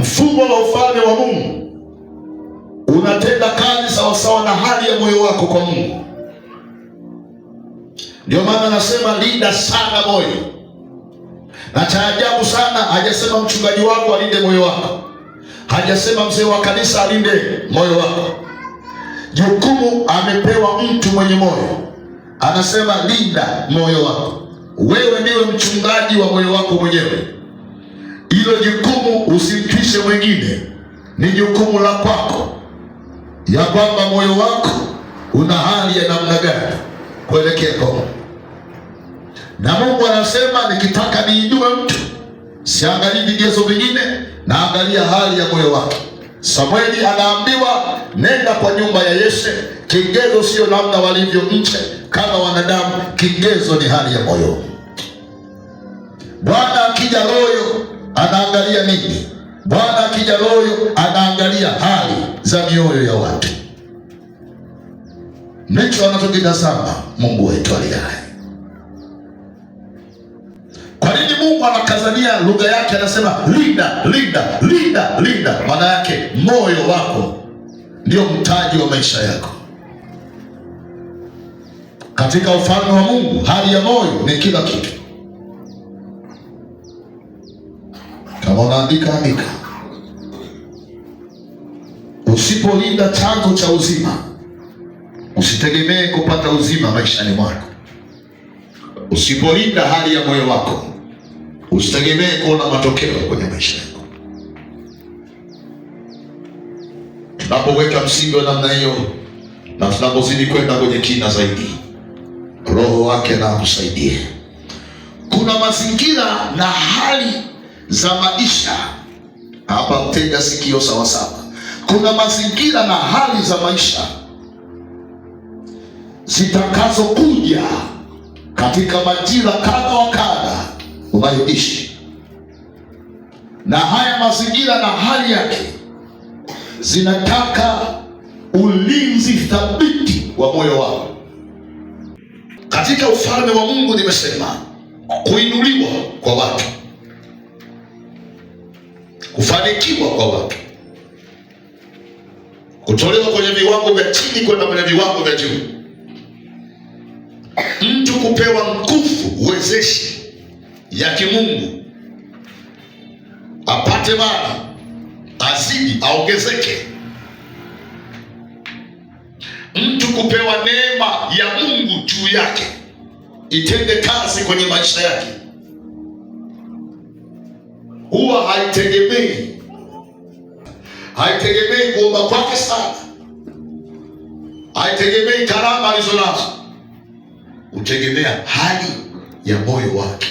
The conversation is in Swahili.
Mfumo wa ufalme wa Mungu unatenda kazi sawasawa na hali ya moyo wako kwa Mungu. Ndio maana anasema linda sana moyo. Na cha ajabu sana, hajasema mchungaji wako alinde moyo wako, hajasema mzee wa kanisa alinde moyo wako. Jukumu amepewa mtu mwenye moyo, anasema linda moyo wako. Wewe ndiwe mchungaji wa moyo wako mwenyewe. Hilo jukumu usimtwishe mwingine, ni jukumu la kwako, ya kwamba moyo wako una hali ya namna gani kuelekea kwa Mungu. Na Mungu anasema nikitaka niinue mtu, siangalii vigezo vingine, naangalia hali ya moyo wake. Samueli anaambiwa nenda kwa nyumba ya Yese. Kigezo sio namna walivyo nje kama wanadamu, kigezo ni hali ya moyo. Bwana akija royo anaangalia nini? Bwana akija royo anaangalia hali za mioyo ya watu. Ndicho anachokitazama Mungu wetu aliye hai. Kwa nini Mungu anakazania lugha yake, anasema linda, linda, linda, linda? Maana yake moyo wako ndio mtaji wa maisha yako. Katika ufalme wa Mungu, hali ya moyo ni kila kitu. Kama unaandika, andika. Usipolinda chanzo cha uzima, usitegemee kupata uzima maishani mwako. Usipolinda hali ya moyo wako, usitegemee kuona matokeo kwenye maisha yako. Tunapoweka msingi wa namna hiyo na tunapozidi kwenda kwenye kina zaidi, Roho wake na akusaidie. Kuna mazingira na hali za maisha hapa, mtega sikio sawa sawa. Kuna mazingira na hali za maisha zitakazokuja katika majira kadha wa kadha unayoishi, na haya mazingira na hali yake zinataka ulinzi thabiti wa moyo wako. Katika ufalme wa Mungu, nimesema kuinuliwa kwa watu, kufanikiwa kwa watu, kutolewa kwenye viwango vya chini kwenda kwenye viwango vya juu, mtu kupewa nguvu uwezeshi ya kimungu, apate mali, azidi, aongezeke. Mtu kupewa neema ya Mungu juu yake, itende kazi kwenye maisha yake. Huwa haitegemei kuomba kwake sana, haitegemei karama alizonazo, utegemea hali ya moyo wake.